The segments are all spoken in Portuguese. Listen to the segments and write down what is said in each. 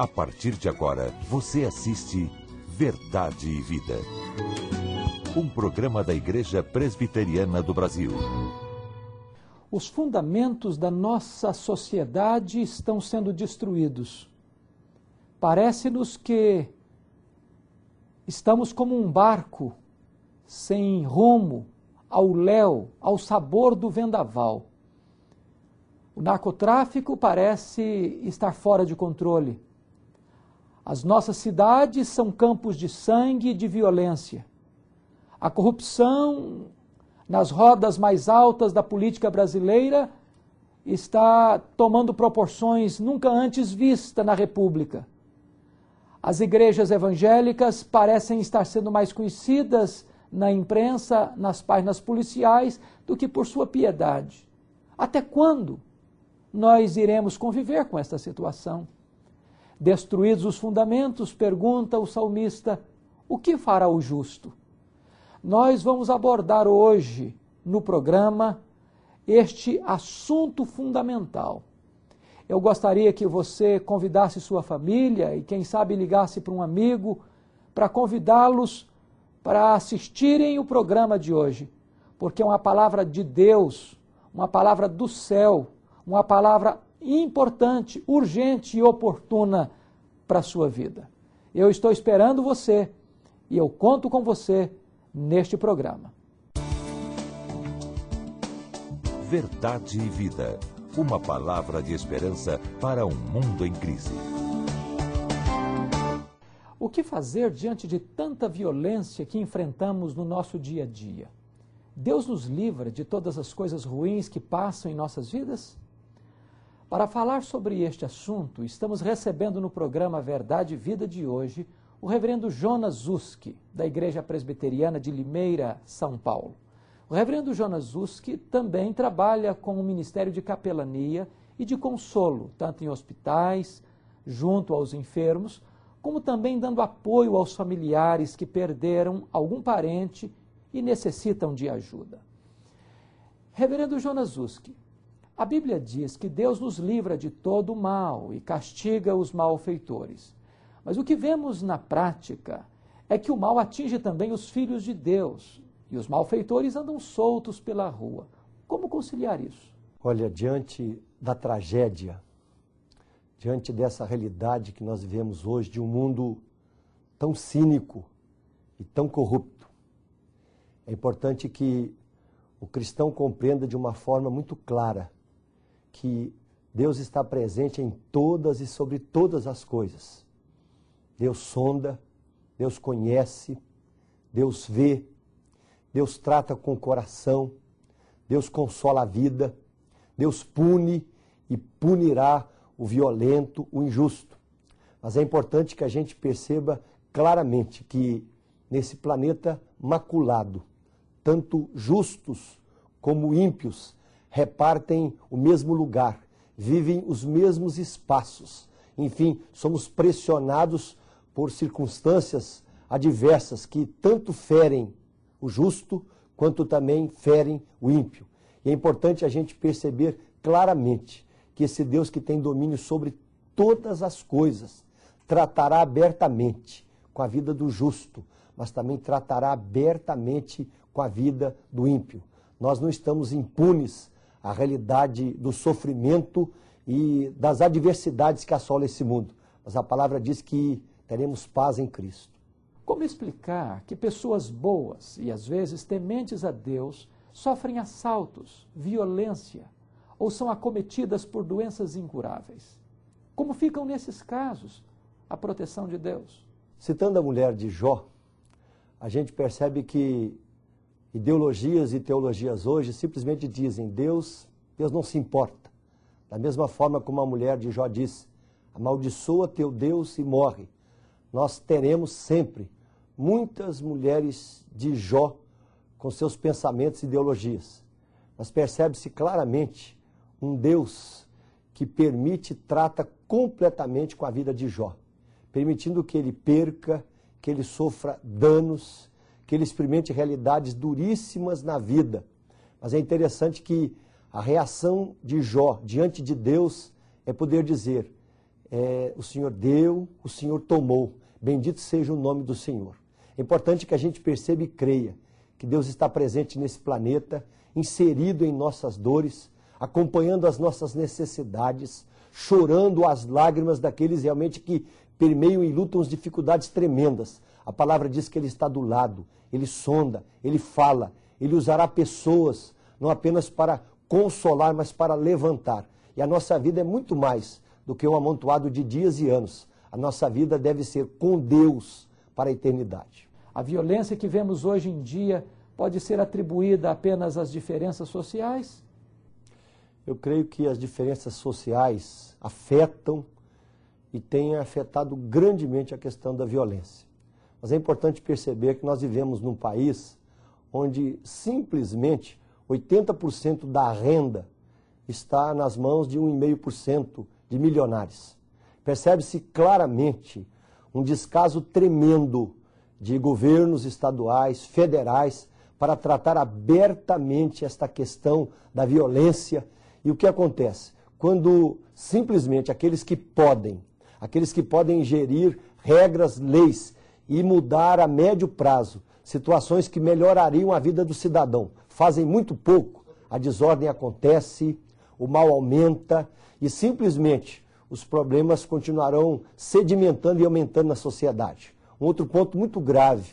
A partir de agora, você assiste Verdade e Vida. Um programa da Igreja Presbiteriana do Brasil. Os fundamentos da nossa sociedade estão sendo destruídos. Parece-nos que estamos como um barco sem rumo, ao léu, ao sabor do vendaval. O narcotráfico parece estar fora de controle. As nossas cidades são campos de sangue e de violência. A corrupção, nas rodas mais altas da política brasileira, está tomando proporções nunca antes vistas na República. As igrejas evangélicas parecem estar sendo mais conhecidas na imprensa, nas páginas policiais, do que por sua piedade. Até quando nós iremos conviver com esta situação? Destruídos os fundamentos, pergunta o salmista, o que fará o justo? Nós vamos abordar hoje, no programa, este assunto fundamental. Eu gostaria que você convidasse sua família e, quem sabe, ligasse para um amigo para convidá-los para assistirem o programa de hoje, porque é uma palavra de Deus, uma palavra do céu, uma palavra importante, urgente e oportuna para a sua vida. Eu estou esperando você e eu conto com você neste programa. Verdade e Vida. Uma palavra de esperança para um mundo em crise. O que fazer diante de tanta violência que enfrentamos no nosso dia a dia? Deus nos livra de todas as coisas ruins que passam em nossas vidas? Para falar sobre este assunto, estamos recebendo no programa Verdade e Vida de hoje o reverendo Jonas Zuski, da Igreja Presbiteriana de Limeira, São Paulo. O reverendo Jonas Zuski também trabalha com o Ministério de Capelania e de Consolo, tanto em hospitais, junto aos enfermos, como também dando apoio aos familiares que perderam algum parente e necessitam de ajuda. Reverendo Jonas Zuski, a Bíblia diz que Deus nos livra de todo o mal e castiga os malfeitores. Mas o que vemos na prática é que o mal atinge também os filhos de Deus e os malfeitores andam soltos pela rua. Como conciliar isso? Olha, diante da tragédia, diante dessa realidade que nós vivemos hoje, de um mundo tão cínico e tão corrupto, é importante que o cristão compreenda de uma forma muito clara que Deus está presente em todas e sobre todas as coisas. Deus sonda, Deus conhece, Deus vê, Deus trata com o coração, Deus consola a vida, Deus pune e punirá o violento, o injusto. Mas é importante que a gente perceba claramente que nesse planeta maculado, tanto justos como ímpios repartem o mesmo lugar, vivem os mesmos espaços. Enfim, somos pressionados por circunstâncias adversas que tanto ferem o justo quanto também ferem o ímpio. E é importante a gente perceber claramente que esse Deus que tem domínio sobre todas as coisas tratará abertamente com a vida do justo, mas também tratará abertamente com a vida do ímpio. Nós não estamos impunes à realidade do sofrimento e das adversidades que assolam esse mundo, mas a palavra diz que teremos paz em Cristo. Como explicar que pessoas boas e às vezes tementes a Deus sofrem assaltos, violência ou são acometidas por doenças incuráveis? Como ficam nesses casos a proteção de Deus? Citando a mulher de Jó, a gente percebe que ideologias e teologias hoje simplesmente dizem Deus não se importa. Da mesma forma como a mulher de Jó disse, amaldiçoa teu Deus e morre. Nós teremos sempre muitas mulheres de Jó com seus pensamentos e ideologias. Mas percebe-se claramente um Deus que permite e trata completamente com a vida de Jó, permitindo que ele perca, que ele sofra danos, que ele experimente realidades duríssimas na vida. Mas é interessante que a reação de Jó diante de Deus é poder dizer, o Senhor deu, o Senhor tomou. Bendito seja o nome do Senhor. É importante que a gente perceba e creia que Deus está presente nesse planeta, inserido em nossas dores, acompanhando as nossas necessidades, chorando as lágrimas daqueles realmente que permeiam e lutam as dificuldades tremendas. A palavra diz que Ele está do lado, Ele sonda, Ele fala, Ele usará pessoas, não apenas para consolar, mas para levantar. E a nossa vida é muito mais do que um amontoado de dias e anos. A nossa vida deve ser com Deus para a eternidade. A violência que vemos hoje em dia pode ser atribuída apenas às diferenças sociais? Eu creio que as diferenças sociais afetam e têm afetado grandemente a questão da violência. Mas é importante perceber que nós vivemos num país onde simplesmente 80% da renda está nas mãos de 1,5% de milionários. Percebe-se claramente um descaso tremendo de governos estaduais, federais, para tratar abertamente esta questão da violência. E o que acontece? Quando simplesmente aqueles que podem gerir regras, leis e mudar a médio prazo situações que melhorariam a vida do cidadão, fazem muito pouco, a desordem acontece, o mal aumenta e simplesmente os problemas continuarão sedimentando e aumentando na sociedade. Um outro ponto muito grave,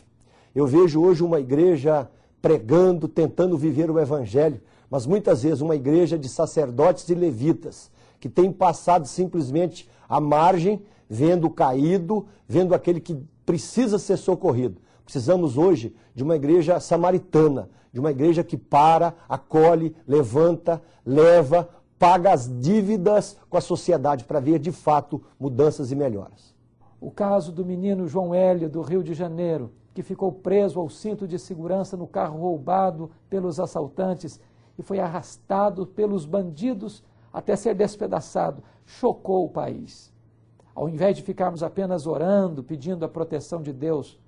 eu vejo hoje uma igreja pregando, tentando viver o evangelho, mas muitas vezes uma igreja de sacerdotes e levitas, que tem passado simplesmente à margem, vendo o caído, vendo aquele que precisa ser socorrido. Precisamos hoje de uma igreja samaritana, de uma igreja que para, acolhe, levanta, leva, paga as dívidas com a sociedade para ver de fato mudanças e melhoras. O caso do menino João Hélio, do Rio de Janeiro, que ficou preso ao cinto de segurança no carro roubado pelos assaltantes e foi arrastado pelos bandidos até ser despedaçado, chocou o país. Ao invés de ficarmos apenas orando, pedindo a proteção de Deus,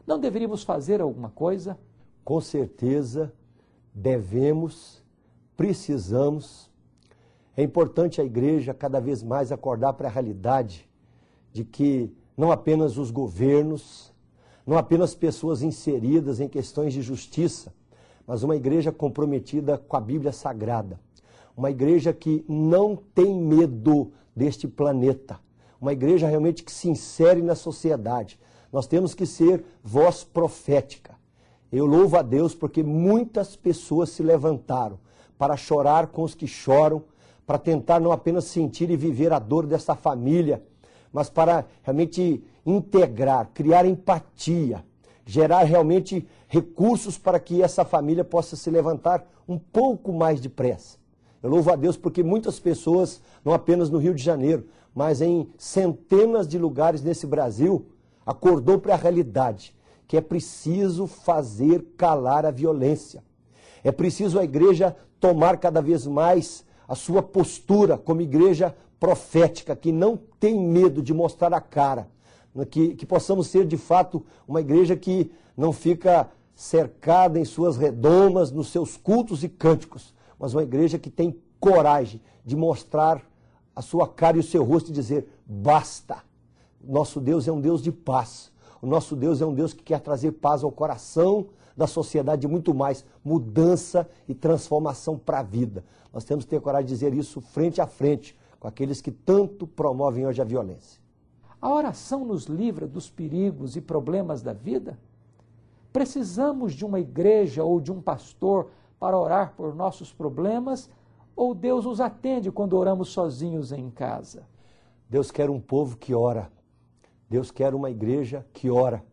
não deveríamos fazer alguma coisa? Com certeza, devemos, precisamos. É importante a igreja cada vez mais acordar para a realidade de que não apenas os governos, não apenas pessoas inseridas em questões de justiça, mas uma igreja comprometida com a Bíblia Sagrada. Uma igreja que não tem medo deste planeta. Uma igreja realmente que se insere na sociedade. Nós temos que ser voz profética. Eu louvo a Deus porque muitas pessoas se levantaram para chorar com os que choram, para tentar não apenas sentir e viver a dor dessa família, mas para realmente integrar, criar empatia, gerar realmente recursos para que essa família possa se levantar um pouco mais depressa. Eu louvo a Deus porque muitas pessoas, não apenas no Rio de Janeiro, mas em centenas de lugares nesse Brasil, acordou para a realidade que é preciso fazer calar a violência. É preciso a igreja tomar cada vez mais a sua postura como igreja profética, que não tem medo de mostrar a cara, que possamos ser de fato uma igreja que não fica cercada em suas redomas, nos seus cultos e cânticos, mas uma igreja que tem coragem de mostrar a sua cara e o seu rosto e dizer, basta. Nosso Deus é um Deus de paz. O nosso Deus é um Deus que quer trazer paz ao coração da sociedade e muito mais, mudança e transformação para a vida. Nós temos que ter coragem de dizer isso frente a frente com aqueles que tanto promovem hoje a violência. A oração nos livra dos perigos e problemas da vida? Precisamos de uma igreja ou de um pastor para orar por nossos problemas? Ou Deus nos atende quando oramos sozinhos em casa? Deus quer um povo que ora. Deus quer uma igreja que ora.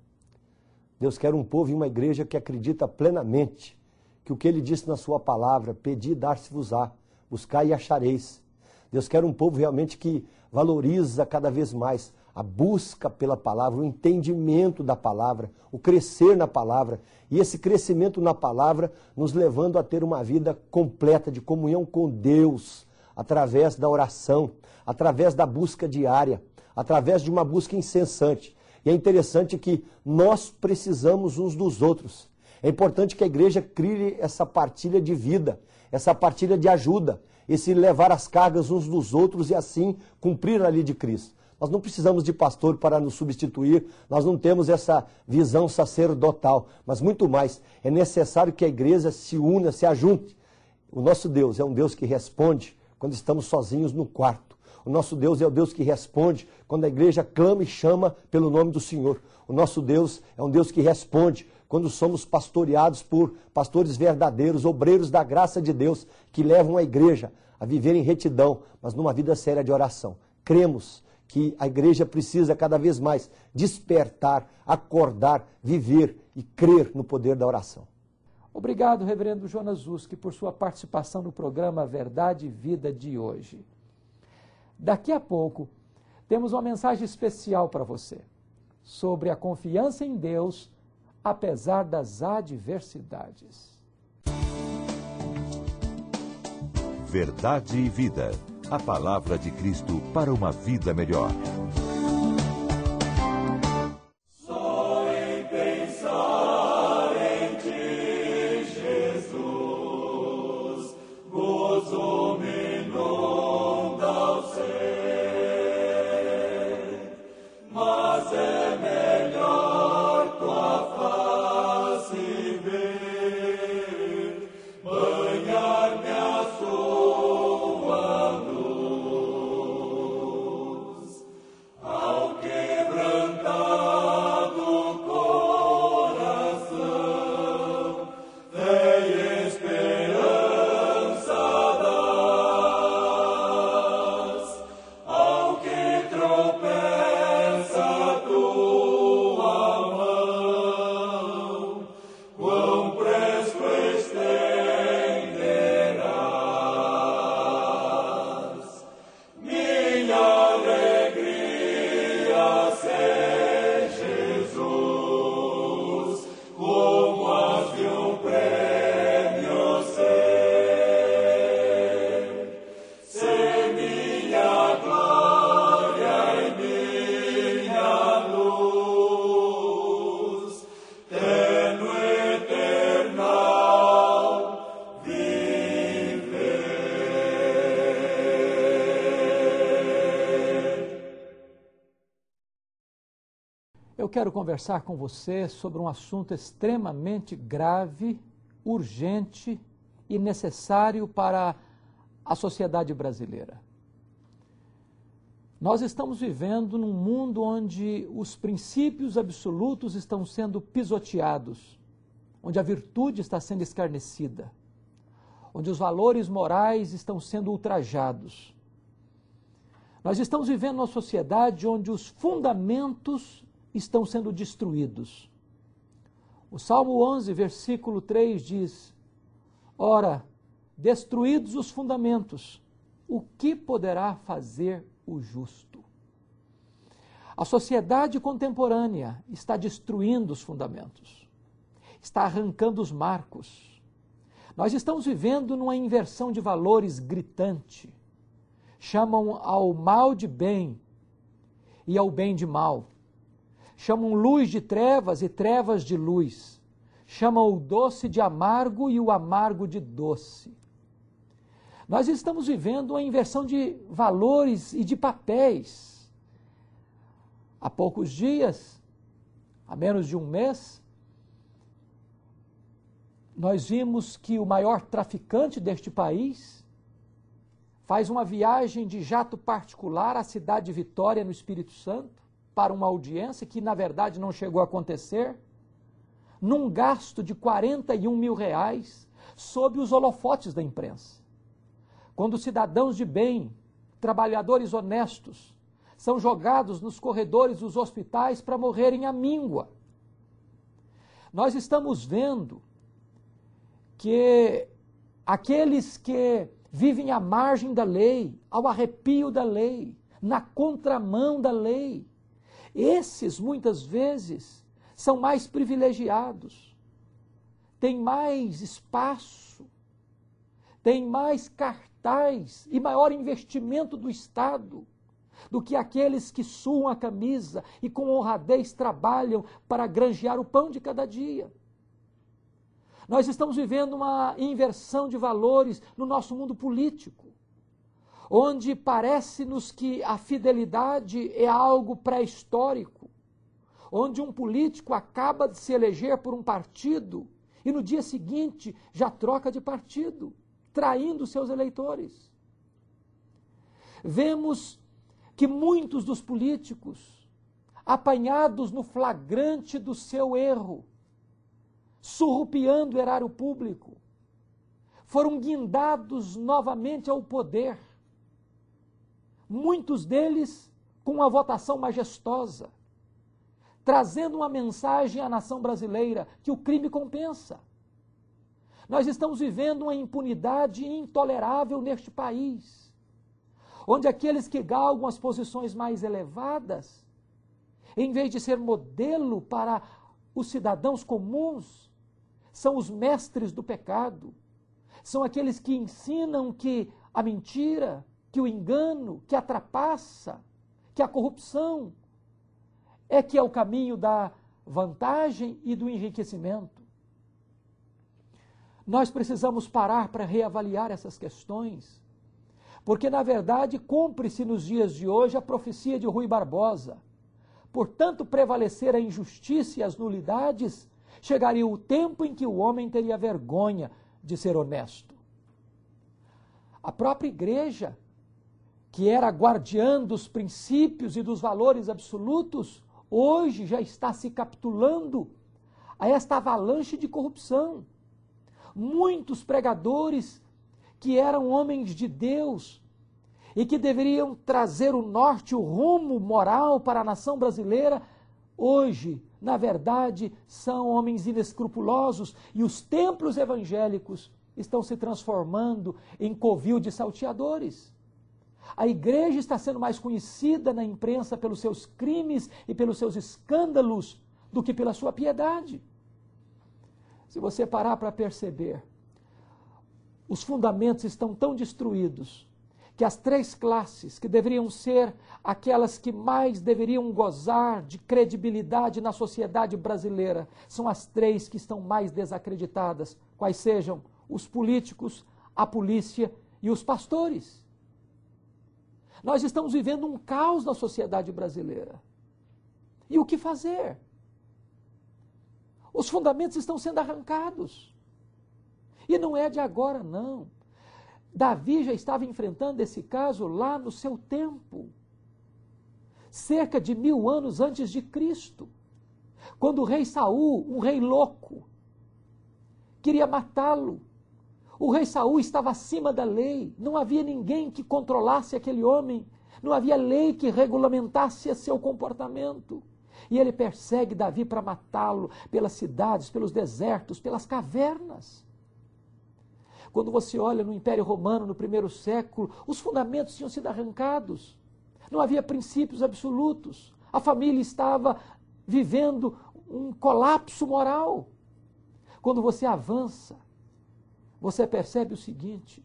Deus quer um povo e uma igreja que acredita plenamente que o que Ele disse na sua palavra, pedi e dar-se-vos-á, buscai e achareis. Deus quer um povo realmente que valoriza cada vez mais a busca pela palavra, o entendimento da palavra, o crescer na palavra. E esse crescimento na palavra nos levando a ter uma vida completa de comunhão com Deus, através da oração, através da busca diária, através de uma busca incessante. E é interessante que nós precisamos uns dos outros. É importante que a igreja crie essa partilha de vida, essa partilha de ajuda, esse levar as cargas uns dos outros e assim cumprir a lei de Cristo. Nós não precisamos de pastor para nos substituir, nós não temos essa visão sacerdotal, mas muito mais, é necessário que a igreja se una, se ajunte. O nosso Deus é um Deus que responde quando estamos sozinhos no quarto. O nosso Deus é o Deus que responde quando a igreja clama e chama pelo nome do Senhor. O nosso Deus é um Deus que responde quando somos pastoreados por pastores verdadeiros, obreiros da graça de Deus, que levam a igreja a viver em retidão, mas numa vida séria de oração. Cremos que a igreja precisa cada vez mais despertar, acordar, viver e crer no poder da oração. Obrigado, reverendo Jonas Zuski, por sua participação no programa Verdade e Vida de hoje. Daqui a pouco, temos uma mensagem especial para você, sobre a confiança em Deus, apesar das adversidades. Verdade e Vida. A palavra de Cristo para uma vida melhor. Eu quero conversar com você sobre um assunto extremamente grave, urgente e necessário para a sociedade brasileira. Nós estamos vivendo num mundo onde os princípios absolutos estão sendo pisoteados, onde a virtude está sendo escarnecida, onde os valores morais estão sendo ultrajados. Nós estamos vivendo uma sociedade onde os fundamentos estão sendo destruídos. O Salmo 11, versículo 3 diz: ora, destruídos os fundamentos, o que poderá fazer o justo? A sociedade contemporânea está destruindo os fundamentos, está arrancando os marcos. Nós estamos vivendo numa inversão de valores gritante. Chamam ao mal de bem e ao bem de mal. Chamam luz de trevas e trevas de luz. Chamam o doce de amargo e o amargo de doce. Nós estamos vivendo uma inversão de valores e de papéis. Há poucos dias, há menos de um mês, nós vimos que o maior traficante deste país faz uma viagem de jato particular à cidade de Vitória, no Espírito Santo, para uma audiência que, na verdade, não chegou a acontecer, num gasto de R$41 mil, sob os holofotes da imprensa. Quando cidadãos de bem, trabalhadores honestos, são jogados nos corredores dos hospitais para morrerem à míngua. Nós estamos vendo que aqueles que vivem à margem da lei, ao arrepio da lei, na contramão da lei, esses, muitas vezes, são mais privilegiados, têm mais espaço, têm mais cartaz e maior investimento do Estado do que aqueles que suam a camisa e com honradez trabalham para granjear o pão de cada dia. Nós estamos vivendo uma inversão de valores no nosso mundo político, onde parece-nos que a fidelidade é algo pré-histórico, onde um político acaba de se eleger por um partido e no dia seguinte já troca de partido, traindo seus eleitores. Vemos que muitos dos políticos, apanhados no flagrante do seu erro, surrupiando o erário público, foram guindados novamente ao poder. Muitos deles com uma votação majestosa, trazendo uma mensagem à nação brasileira que o crime compensa. Nós estamos vivendo uma impunidade intolerável neste país, onde aqueles que galgam as posições mais elevadas, em vez de ser modelo para os cidadãos comuns, são os mestres do pecado, são aqueles que ensinam que a mentira, que o engano, que a trapaça, que a corrupção é o caminho da vantagem e do enriquecimento. Nós precisamos parar para reavaliar essas questões, porque, na verdade, cumpre-se nos dias de hoje a profecia de Rui Barbosa. Portanto, prevalecer a injustiça e as nulidades, chegaria o tempo em que o homem teria vergonha de ser honesto. A própria igreja, que era guardiã dos princípios e dos valores absolutos, hoje já está se capitulando a esta avalanche de corrupção. Muitos pregadores que eram homens de Deus e que deveriam trazer o norte, o rumo moral para a nação brasileira, hoje, na verdade, são homens inescrupulosos e os templos evangélicos estão se transformando em covil de salteadores. A igreja está sendo mais conhecida na imprensa pelos seus crimes e pelos seus escândalos do que pela sua piedade. Se você parar para perceber, os fundamentos estão tão destruídos que as três classes que deveriam ser aquelas que mais deveriam gozar de credibilidade na sociedade brasileira são as três que estão mais desacreditadas, quais sejam os políticos, a polícia e os pastores. Nós estamos vivendo um caos na sociedade brasileira. E o que fazer? Os fundamentos estão sendo arrancados. E não é de agora, não. Davi já estava enfrentando esse caso lá no seu tempo, cerca de 1000 anos antes de Cristo, quando o rei Saul, um rei louco, queria matá-lo. O rei Saul estava acima da lei, não havia ninguém que controlasse aquele homem, não havia lei que regulamentasse seu comportamento. E ele persegue Davi para matá-lo pelas cidades, pelos desertos, pelas cavernas. Quando você olha no Império Romano, no primeiro século, os fundamentos tinham sido arrancados. Não havia princípios absolutos. A família estava vivendo um colapso moral. Quando você avança, você percebe o seguinte,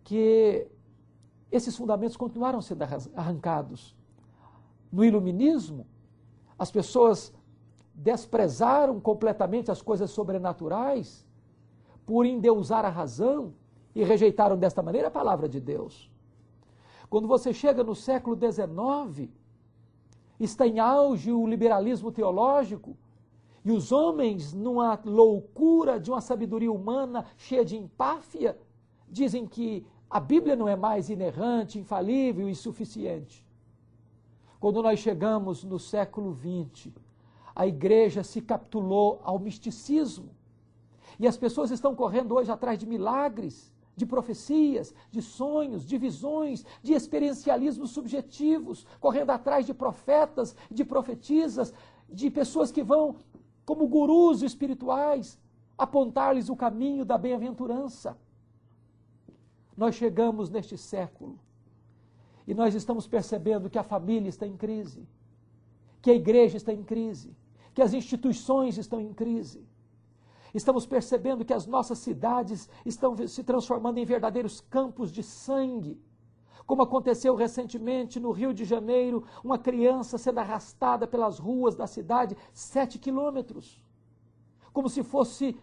que esses fundamentos continuaram sendo arrancados. No iluminismo, as pessoas desprezaram completamente as coisas sobrenaturais por endeusar a razão e rejeitaram desta maneira a palavra de Deus. Quando você chega no século XIX, está em auge o liberalismo teológico e os homens, numa loucura de uma sabedoria humana cheia de empáfia, dizem que a Bíblia não é mais inerrante, infalível e suficiente. Quando nós chegamos no século XX, a igreja se capitulou ao misticismo. E as pessoas estão correndo hoje atrás de milagres, de profecias, de sonhos, de visões, de experiencialismos subjetivos, correndo atrás de profetas, de profetisas, de pessoas que vão, como gurus espirituais, apontar-lhes o caminho da bem-aventurança. Nós chegamos neste século e nós estamos percebendo que a família está em crise, que a igreja está em crise, que as instituições estão em crise. Estamos percebendo que as nossas cidades estão se transformando em verdadeiros campos de sangue, como aconteceu recentemente no Rio de Janeiro, uma criança sendo arrastada pelas ruas da cidade 7 quilômetros, como se fosse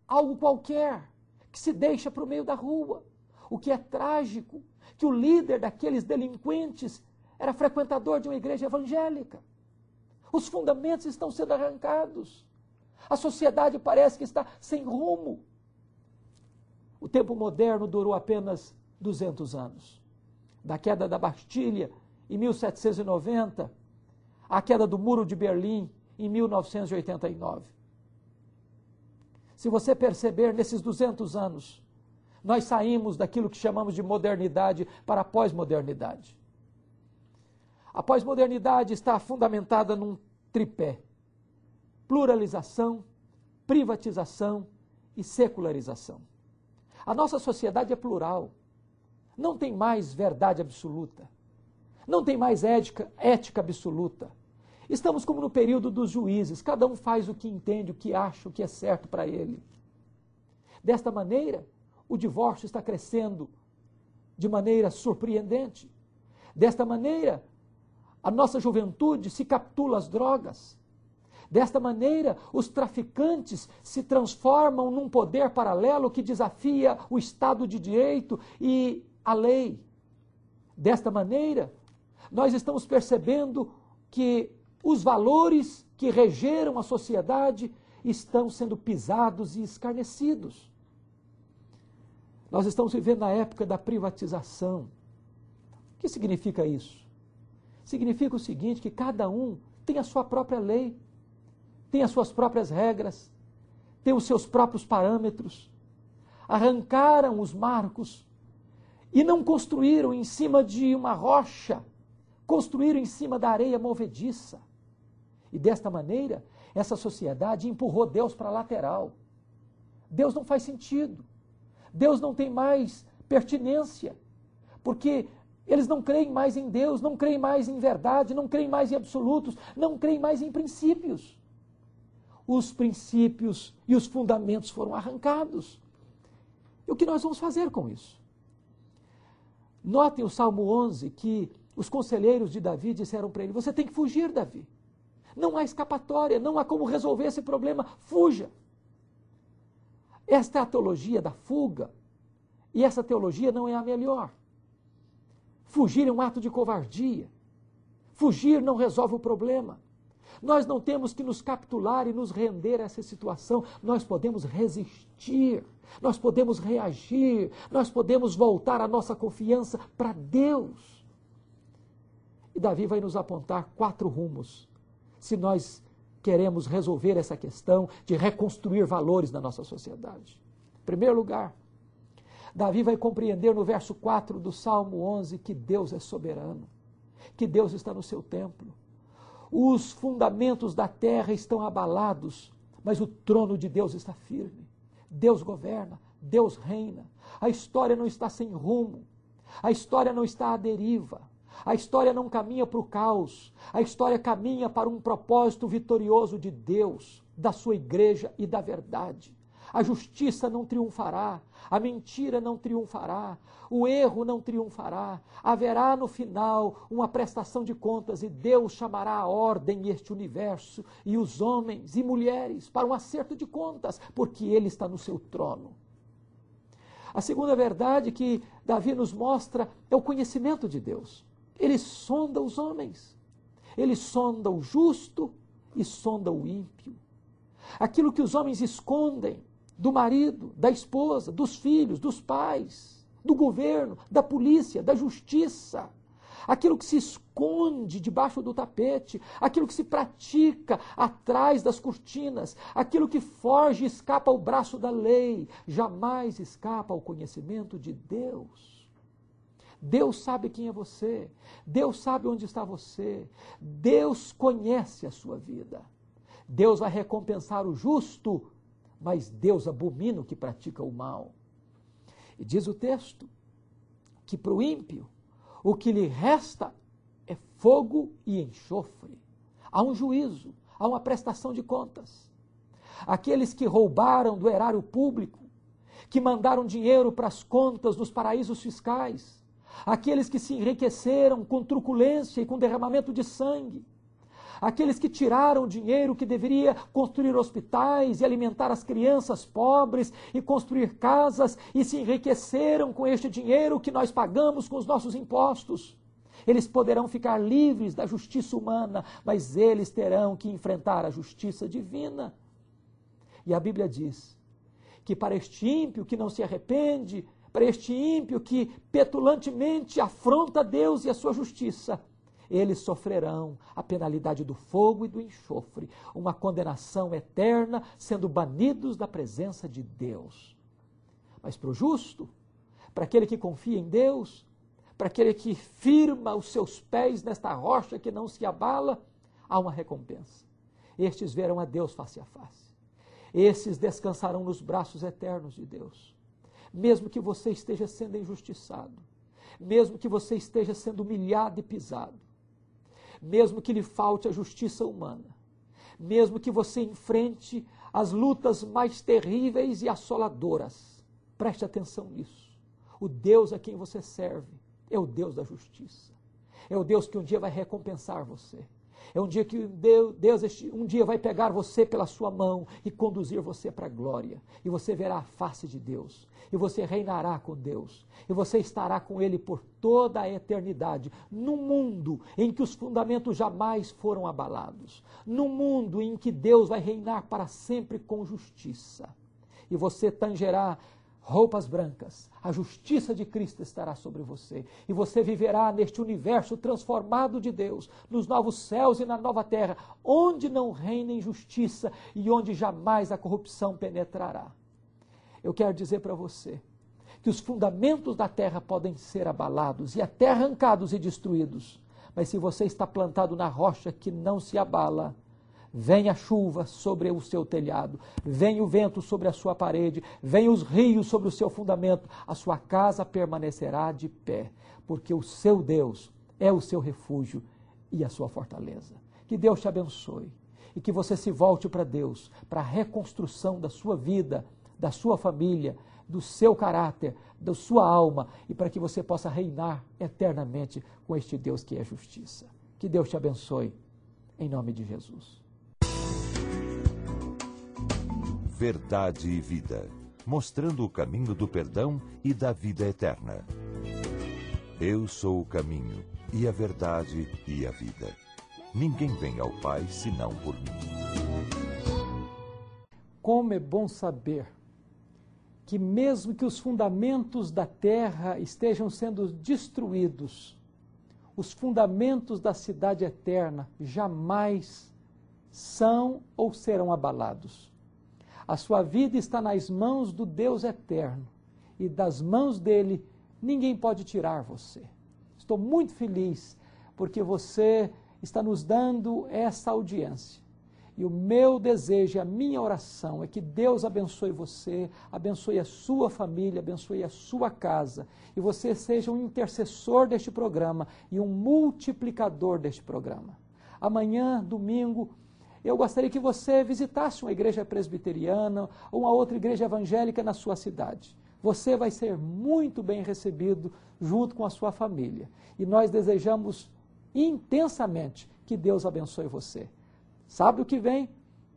algo qualquer, que se deixa para o meio da rua. O que é trágico, que o líder daqueles delinquentes era frequentador de uma igreja evangélica. Os fundamentos estão sendo arrancados. A sociedade parece que está sem rumo. O tempo moderno durou apenas 200 anos. Da queda da Bastilha, em 1790, à queda do Muro de Berlim, em 1989. Se você perceber, nesses 200 anos, nós saímos daquilo que chamamos de modernidade para a pós-modernidade. A pós-modernidade está fundamentada num tripé: pluralização, privatização e secularização. A nossa sociedade é plural. Não tem mais verdade absoluta. Não tem mais ética absoluta. Estamos como no período dos juízes. Cada um faz o que entende, o que acha, o que é certo para ele. Desta maneira, o divórcio está crescendo de maneira surpreendente. Desta maneira, a nossa juventude se capitula às drogas. Desta maneira, os traficantes se transformam num poder paralelo que desafia o Estado de Direito e a lei. Desta maneira, nós estamos percebendo que os valores que regeram a sociedade estão sendo pisados e escarnecidos. Nós estamos vivendo na época da privatização. O que significa isso? Significa o seguinte, que cada um tem a sua própria lei, tem as suas próprias regras, tem os seus próprios parâmetros. Arrancaram os marcos e não construíram em cima de uma rocha, construíram em cima da areia movediça. E desta maneira, essa sociedade empurrou Deus para a lateral. Deus não faz sentido. Deus não tem mais pertinência, porque eles não creem mais em Deus, não creem mais em verdade, não creem mais em absolutos, não creem mais em princípios. Os princípios e os fundamentos foram arrancados. E o que nós vamos fazer com isso? Notem o Salmo 11, que os conselheiros de Davi disseram para ele: você tem que fugir, Davi. Não há escapatória, não há como resolver esse problema, fuja. Esta é a teologia da fuga, e essa teologia não é a melhor. Fugir é um ato de covardia. Fugir não resolve o problema. Nós não temos que nos capitular e nos render a essa situação. Nós podemos resistir, nós podemos reagir, nós podemos voltar a nossa confiança para Deus. E Davi vai nos apontar 4 rumos, se nós queremos resolver essa questão de reconstruir valores na nossa sociedade. Em primeiro lugar, Davi vai compreender no verso 4 do Salmo 11 que Deus é soberano, que Deus está no seu templo. Os fundamentos da terra estão abalados, mas o trono de Deus está firme. Deus governa, Deus reina. A história não está sem rumo, a história não está à deriva, a história não caminha para o caos, a história caminha para um propósito vitorioso de Deus, da sua igreja e da verdade. A justiça não triunfará, a mentira não triunfará, o erro não triunfará. Haverá no final uma prestação de contas e Deus chamará à ordem este universo e os homens e mulheres para um acerto de contas, porque Ele está no seu trono. A segunda verdade que Davi nos mostra é o conhecimento de Deus. Ele sonda os homens, ele sonda o justo e sonda o ímpio. Aquilo que os homens escondem do marido, da esposa, dos filhos, dos pais, do governo, da polícia, da justiça. Aquilo que se esconde debaixo do tapete, aquilo que se pratica atrás das cortinas, aquilo que foge e escapa ao braço da lei, jamais escapa ao conhecimento de Deus. Deus sabe quem é você, Deus sabe onde está você, Deus conhece a sua vida. Deus vai recompensar o justo, mas Deus abomina o que pratica o mal. E diz o texto que para o ímpio, o que lhe resta é fogo e enxofre. Há um juízo, há uma prestação de contas. Aqueles que roubaram do erário público, que mandaram dinheiro para as contas dos paraísos fiscais, aqueles que se enriqueceram com truculência e com derramamento de sangue, aqueles que tiraram o dinheiro que deveria construir hospitais e alimentar as crianças pobres e construir casas e se enriqueceram com este dinheiro que nós pagamos com os nossos impostos. Eles poderão ficar livres da justiça humana, mas eles terão que enfrentar a justiça divina. E a Bíblia diz que para este ímpio que não se arrepende, para este ímpio que petulantemente afronta Deus e a sua justiça, eles sofrerão a penalidade do fogo e do enxofre, uma condenação eterna, sendo banidos da presença de Deus. Mas para o justo, para aquele que confia em Deus, para aquele que firma os seus pés nesta rocha que não se abala, há uma recompensa. Estes verão a Deus face a face. Esses descansarão nos braços eternos de Deus. Mesmo que você esteja sendo injustiçado, mesmo que você esteja sendo humilhado e pisado, mesmo que lhe falte a justiça humana, mesmo que você enfrente as lutas mais terríveis e assoladoras, preste atenção nisso. O Deus a quem você serve é o Deus da justiça. É o Deus que um dia vai recompensar você. É um dia que Deus um dia vai pegar você pela sua mão e conduzir você para a glória. E você verá a face de Deus. E você reinará com Deus. E você estará com Ele por toda a eternidade. Num mundo em que os fundamentos jamais foram abalados. Num mundo em que Deus vai reinar para sempre com justiça. E você tangerá roupas brancas, a justiça de Cristo estará sobre você, e você viverá neste universo transformado de Deus, nos novos céus e na nova terra, onde não reina injustiça e onde jamais a corrupção penetrará. Eu quero dizer para você que os fundamentos da terra podem ser abalados e até arrancados e destruídos, mas se você está plantado na rocha que não se abala, vem a chuva sobre o seu telhado, vem o vento sobre a sua parede, vem os rios sobre o seu fundamento, a sua casa permanecerá de pé, porque o seu Deus é o seu refúgio e a sua fortaleza. Que Deus te abençoe e que você se volte para Deus, para a reconstrução da sua vida, da sua família, do seu caráter, da sua alma, e para que você possa reinar eternamente com este Deus que é justiça. Que Deus te abençoe, em nome de Jesus. Verdade e Vida, mostrando o caminho do perdão e da vida eterna. Eu sou o caminho, e a verdade e a vida. Ninguém vem ao Pai senão por mim. Como é bom saber que mesmo que os fundamentos da terra estejam sendo destruídos, os fundamentos da cidade eterna jamais são ou serão abalados. A sua vida está nas mãos do Deus eterno e das mãos dele ninguém pode tirar você. Estou muito feliz porque você está nos dando essa audiência. E o meu desejo, a minha oração é que Deus abençoe você, abençoe a sua família, abençoe a sua casa. E você seja um intercessor deste programa e um multiplicador deste programa. Amanhã, domingo, eu gostaria que você visitasse uma igreja presbiteriana ou uma outra igreja evangélica na sua cidade. Você vai ser muito bem recebido junto com a sua família. E nós desejamos intensamente que Deus abençoe você. Sábado que vem,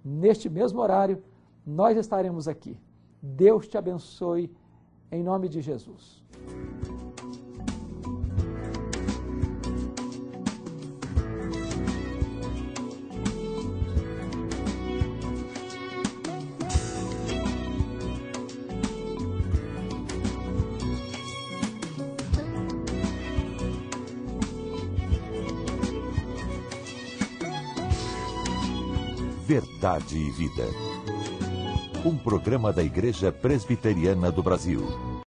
neste mesmo horário, nós estaremos aqui. Deus te abençoe, em nome de Jesus. Verdade e Vida. Um programa da Igreja Presbiteriana do Brasil.